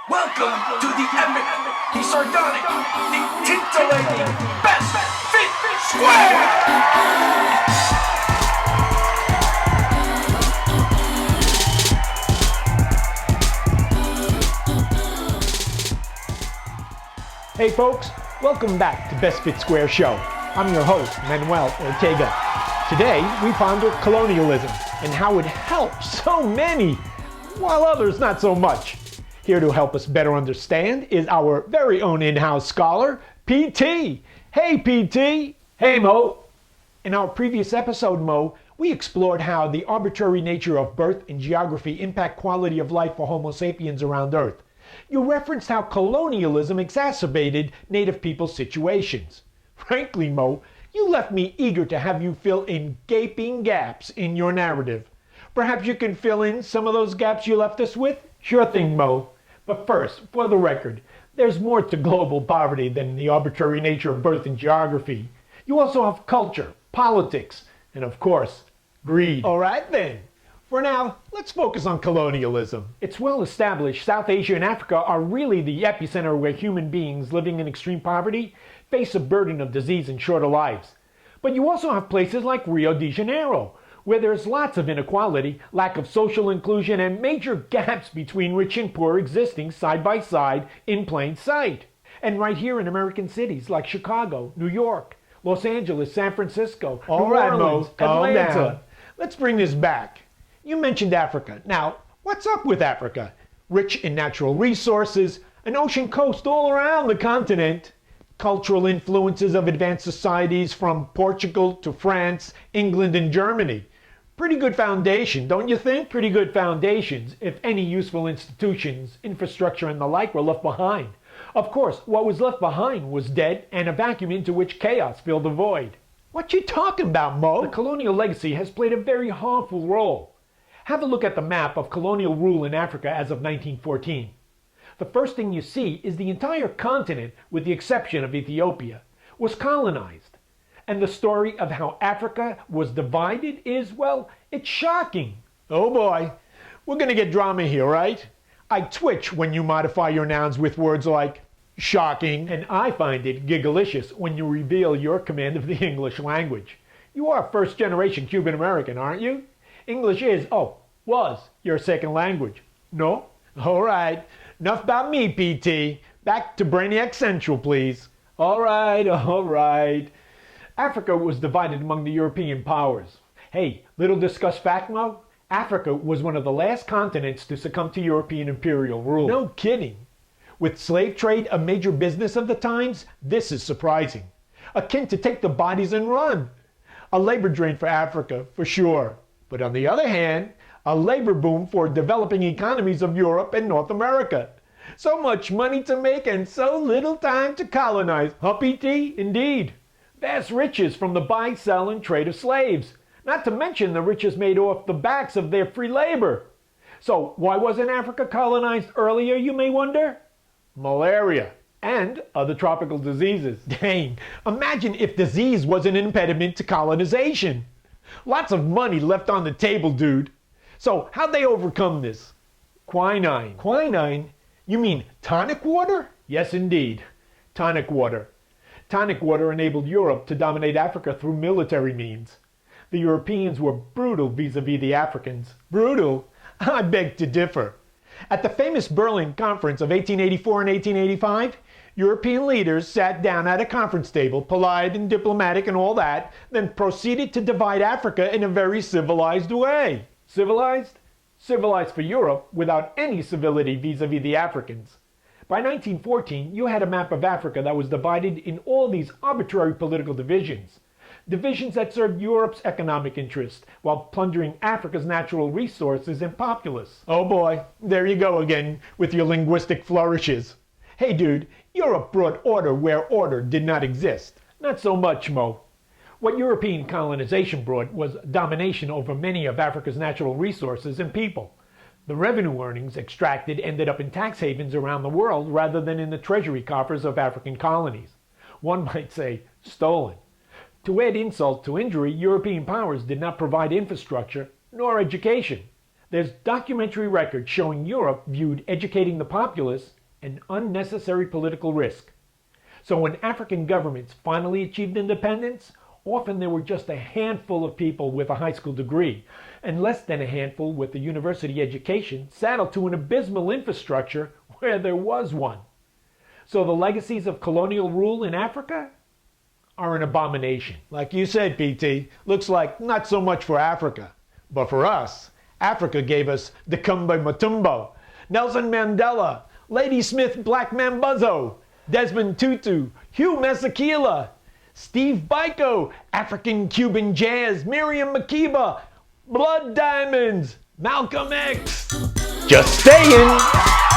Welcome to the epic, the sardonic, the titillating Best Fit Square! Hey folks, welcome back to Best Fit Square Show. I'm your host, Manuel Ortega. Today, we ponder colonialism and how it helps so many, while others not so much. Here to help us better understand is our very own in-house scholar, PT. Hey PT! Hey Mo! In our previous episode, Mo, we explored how the arbitrary nature of birth and geography impact quality of life for Homo sapiens around Earth. You referenced how colonialism exacerbated native people's situations. Frankly, Mo, you left me eager to have you fill in gaping gaps in your narrative. Perhaps you can fill in some of those gaps you left us with? Sure thing, Mo. But first, for the record, there's more to global poverty than the arbitrary nature of birth and geography. You also have culture, politics, and of course, greed. All right then. For now, let's focus on colonialism. It's well established South Asia and Africa are really the epicenter where human beings living in extreme poverty face a burden of disease and shorter lives. But you also have places like Rio de Janeiro, where there's lots of inequality, lack of social inclusion, and major gaps between rich and poor existing side by side in plain sight. And right here in American cities like Chicago, New York, Los Angeles, San Francisco, New Orleans, Atlanta. Let's bring this back. You mentioned Africa. Now, what's up with Africa? Rich in natural resources, an ocean coast all around the continent, cultural influences of advanced societies from Portugal to France, England, and Germany. Pretty good foundation, don't you think? Pretty good foundations if any useful institutions, infrastructure, and the like were left behind. Of course, what was left behind was dead and a vacuum into which chaos filled the void. What you talking about, Mo? The colonial legacy has played a very harmful role. Have a look at the map of colonial rule in Africa as of 1914. The first thing you see is the entire continent, with the exception of Ethiopia, was colonized. And the story of how Africa was divided is, well, it's shocking. Oh boy, we're gonna get drama here, right? I twitch when you modify your nouns with words like shocking, and I find it gigglicious when you reveal your command of the English language. You are first-generation Cuban American, aren't you? English is, was your second language. No? All right. Enough about me, PT. Back to Brainiac Central, please. All right. Africa was divided among the European powers. Hey, little discussed fact, Mo? Africa was one of the last continents to succumb to European imperial rule. No kidding. With slave trade a major business of the times, this is surprising. Akin to take the bodies and run. A labor drain for Africa, for sure. But on the other hand, a labor boom for developing economies of Europe and North America. So much money to make and so little time to colonize. Huh, PT? Indeed. Vast riches from the buy, sell, and trade of slaves. Not to mention the riches made off the backs of their free labor. So why wasn't Africa colonized earlier, you may wonder? Malaria and other tropical diseases. Dang, imagine if disease was an impediment to colonization. Lots of money left on the table, dude. So, how'd they overcome this? Quinine. Quinine? You mean tonic water? Yes, indeed. Tonic water. Tonic water enabled Europe to dominate Africa through military means. The Europeans were brutal vis-a-vis the Africans. Brutal? I beg to differ. At the famous Berlin Conference of 1884 and 1885, European leaders sat down at a conference table, polite and diplomatic and all that, then proceeded to divide Africa in a very civilized way. Civilized? Civilized for Europe without any civility vis-a-vis the Africans. By 1914, you had a map of Africa that was divided in all these arbitrary political divisions. Divisions that served Europe's economic interest while plundering Africa's natural resources and populace. Oh boy, there you go again with your linguistic flourishes. Hey dude, Europe brought order where order did not exist. Not so much, Mo. What European colonization brought was domination over many of Africa's natural resources and people. The revenue earnings extracted ended up in tax havens around the world rather than in the treasury coffers of African colonies. One might say, stolen. To add insult to injury, European powers did not provide infrastructure nor education. There's documentary records showing Europe viewed educating the populace and unnecessary political risk. So when African governments finally achieved independence, often there were just a handful of people with a high school degree, and less than a handful with a university education saddled to an abysmal infrastructure where there was one. So the legacies of colonial rule in Africa are an abomination. Like you said, PT, looks like not so much for Africa, but for us. Africa gave us Dikembe Mutombo, Nelson Mandela, Lady Smith Black Mambazo, Desmond Tutu, Hugh Masekela, Steve Biko, African Cuban Jazz, Miriam Makeba, Blood Diamonds, Malcolm X. Just saying.